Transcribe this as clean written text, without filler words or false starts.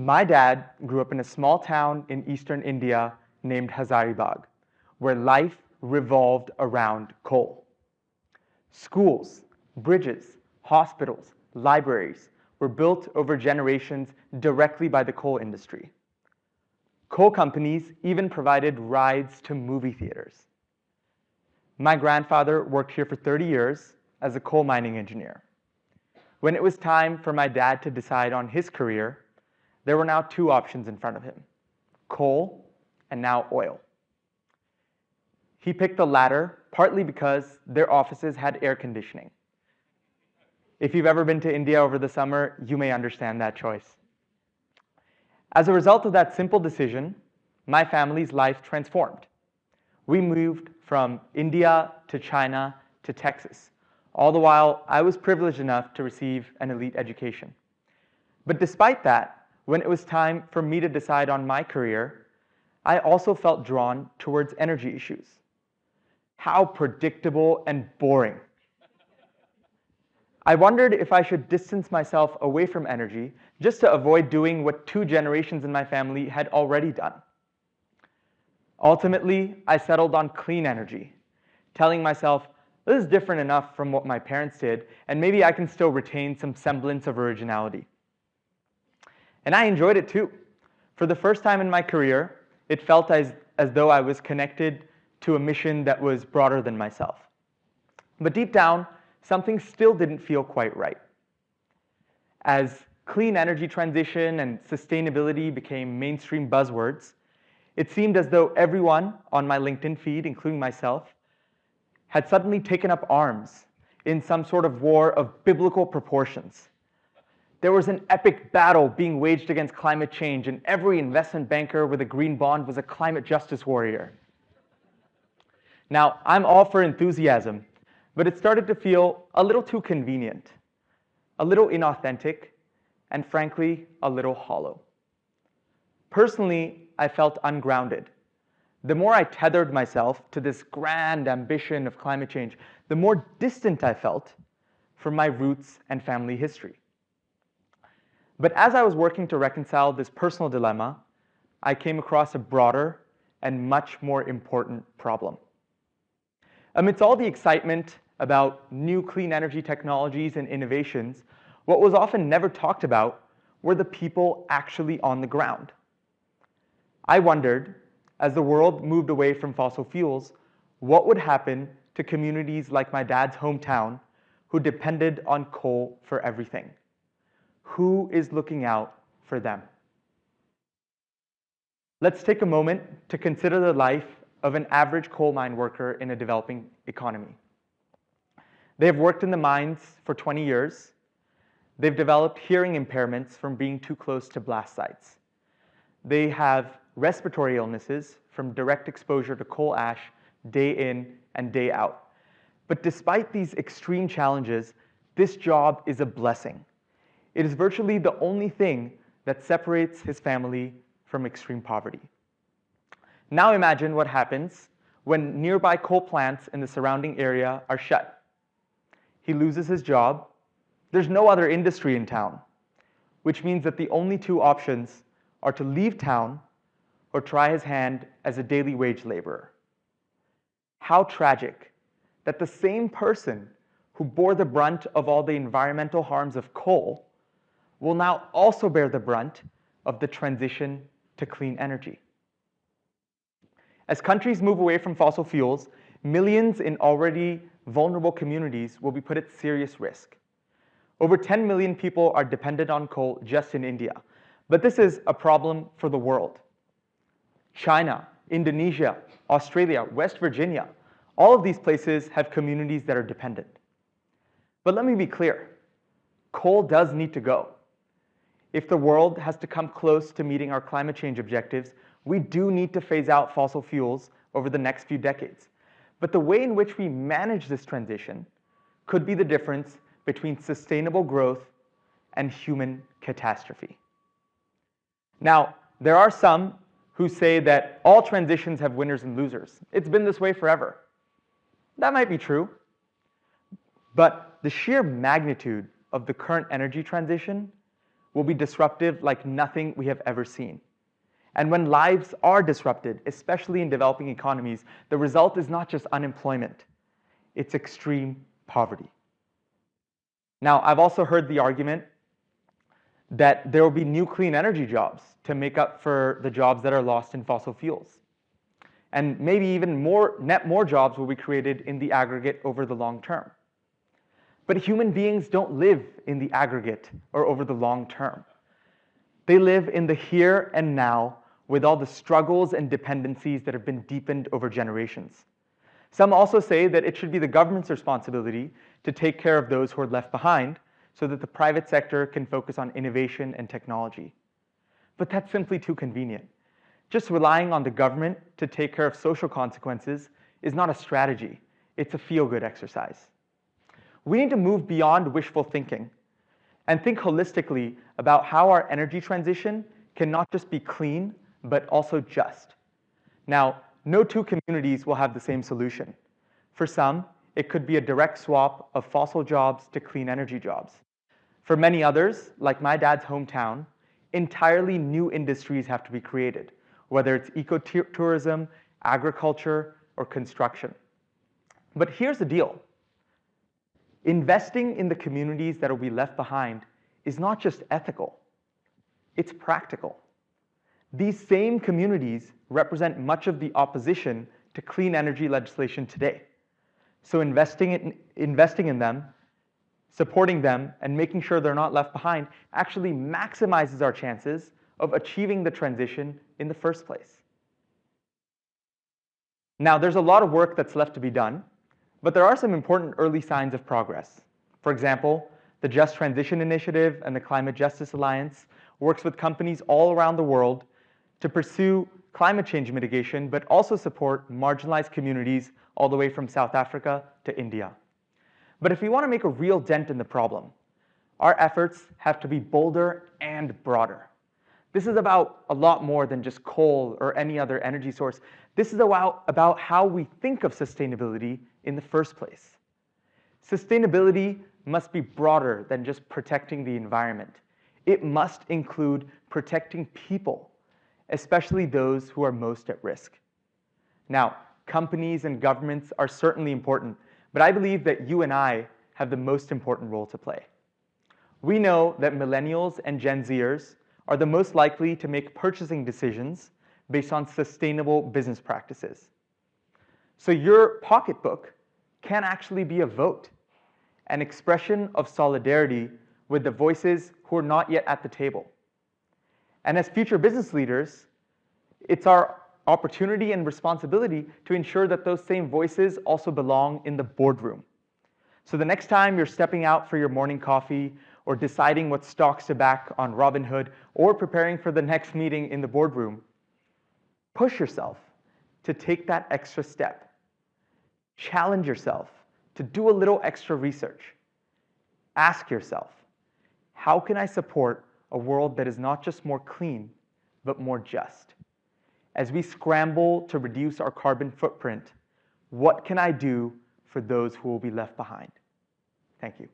My dad grew up in a small town in eastern India named Hazaribagh, where life revolved around coal. Schools, bridges, hospitals, libraries were built over generations directly by the coal industry. Coal companies even provided rides to movie theaters. My grandfather worked here for 30 years as a coal mining engineer. When it was time for my dad to decide on his career, there were now two options in front of him: coal and now oil. He picked the latter partly because their offices had air conditioning. If you've ever been to India over the summer, you may understand that choice. As a result of that simple decision, my family's life transformed. We moved from India to China to Texas. All the while, I was privileged enough to receive an elite education. But despite that, when it was time for me to decide on my career, I also felt drawn towards energy issues. How predictable and boring. I wondered if I should distance myself away from energy just to avoid doing what 2 generations in my family had already done. Ultimately, I settled on clean energy, telling myself, this is different enough from what my parents did, and maybe I can still retain some semblance of originality. And I enjoyed it too. For the first time in my career, it felt as though I was connected to a mission that was broader than myself. But deep down, something still didn't feel quite right. As clean energy transition and sustainability became mainstream buzzwords, it seemed as though everyone on my LinkedIn feed, including myself, had suddenly taken up arms in some sort of war of biblical proportions. There was an epic battle being waged against climate change, and every investment banker with a green bond was a climate justice warrior. Now, I'm all for enthusiasm, but it started to feel a little too convenient, a little inauthentic, and frankly, a little hollow. Personally, I felt ungrounded. The more I tethered myself to this grand ambition of climate change, the more distant I felt from my roots and family history. But as I was working to reconcile this personal dilemma, I came across a broader and much more important problem. Amidst all the excitement about new clean energy technologies and innovations, what was often never talked about were the people actually on the ground. I wondered, as the world moved away from fossil fuels, what would happen to communities like my dad's hometown who depended on coal for everything? Who is looking out for them? Let's take a moment to consider the life of an average coal mine worker in a developing economy. They have worked in the mines for 20 years. They've developed hearing impairments from being too close to blast sites. They have respiratory illnesses from direct exposure to coal ash day in and day out. But despite these extreme challenges, this job is a blessing. It is virtually the only thing that separates his family from extreme poverty. Now imagine what happens when nearby coal plants in the surrounding area are shut. He loses his job. There's no other industry in town, which means that the only 2 options are to leave town or try his hand as a daily wage laborer. How tragic that the same person who bore the brunt of all the environmental harms of coal will now also bear the brunt of the transition to clean energy. As countries move away from fossil fuels, millions in already vulnerable communities will be put at serious risk. Over 10 million people are dependent on coal just in India, but this is a problem for the world. China, Indonesia, Australia, West Virginia, all of these places have communities that are dependent. But let me be clear, coal does need to go. If the world has to come close to meeting our climate change objectives, we do need to phase out fossil fuels over the next few decades. But the way in which we manage this transition could be the difference between sustainable growth and human catastrophe. Now, there are some who say that all transitions have winners and losers. It's been this way forever. That might be true, but the sheer magnitude of the current energy transition will be disruptive like nothing we have ever seen. And when lives are disrupted, especially in developing economies, the result is not just unemployment, it's extreme poverty. Now, I've also heard the argument that there will be new clean energy jobs to make up for the jobs that are lost in fossil fuels. And maybe even more jobs will be created in the aggregate over the long term. But human beings don't live in the aggregate or over the long term. They live in the here and now with all the struggles and dependencies that have been deepened over generations. Some also say that it should be the government's responsibility to take care of those who are left behind so that the private sector can focus on innovation and technology. But that's simply too convenient. Just relying on the government to take care of social consequences is not a strategy, it's a feel-good exercise. We need to move beyond wishful thinking and think holistically about how our energy transition can not just be clean, but also just. Now, no two communities will have the same solution. For some, it could be a direct swap of fossil jobs to clean energy jobs. For many others, like my dad's hometown, entirely new industries have to be created, whether it's ecotourism, agriculture, or construction. But here's the deal. Investing in the communities that will be left behind is not just ethical, it's practical. These same communities represent much of the opposition to clean energy legislation today. So investing in them, supporting them, and making sure they're not left behind actually maximizes our chances of achieving the transition in the first place. Now, there's a lot of work that's left to be done, but there are some important early signs of progress. For example, the Just Transition Initiative and the Climate Justice Alliance works with companies all around the world to pursue climate change mitigation, but also support marginalized communities all the way from South Africa to India. But if we want to make a real dent in the problem, our efforts have to be bolder and broader. This is about a lot more than just coal or any other energy source. This is about how we think of sustainability in the first place. Sustainability must be broader than just protecting the environment. It must include protecting people, especially those who are most at risk. Now, companies and governments are certainly important, but I believe that you and I have the most important role to play. We know that millennials and Gen Zers are the most likely to make purchasing decisions based on sustainable business practices. So your pocketbook can actually be a vote, an expression of solidarity with the voices who are not yet at the table. And as future business leaders, it's our opportunity and responsibility to ensure that those same voices also belong in the boardroom. So the next time you're stepping out for your morning coffee or deciding what stocks to back on Robinhood or preparing for the next meeting in the boardroom, push yourself to take that extra step. Challenge yourself to do a little extra research. Ask yourself, how can I support a world that is not just more clean, but more just? As we scramble to reduce our carbon footprint, what can I do for those who will be left behind? Thank you.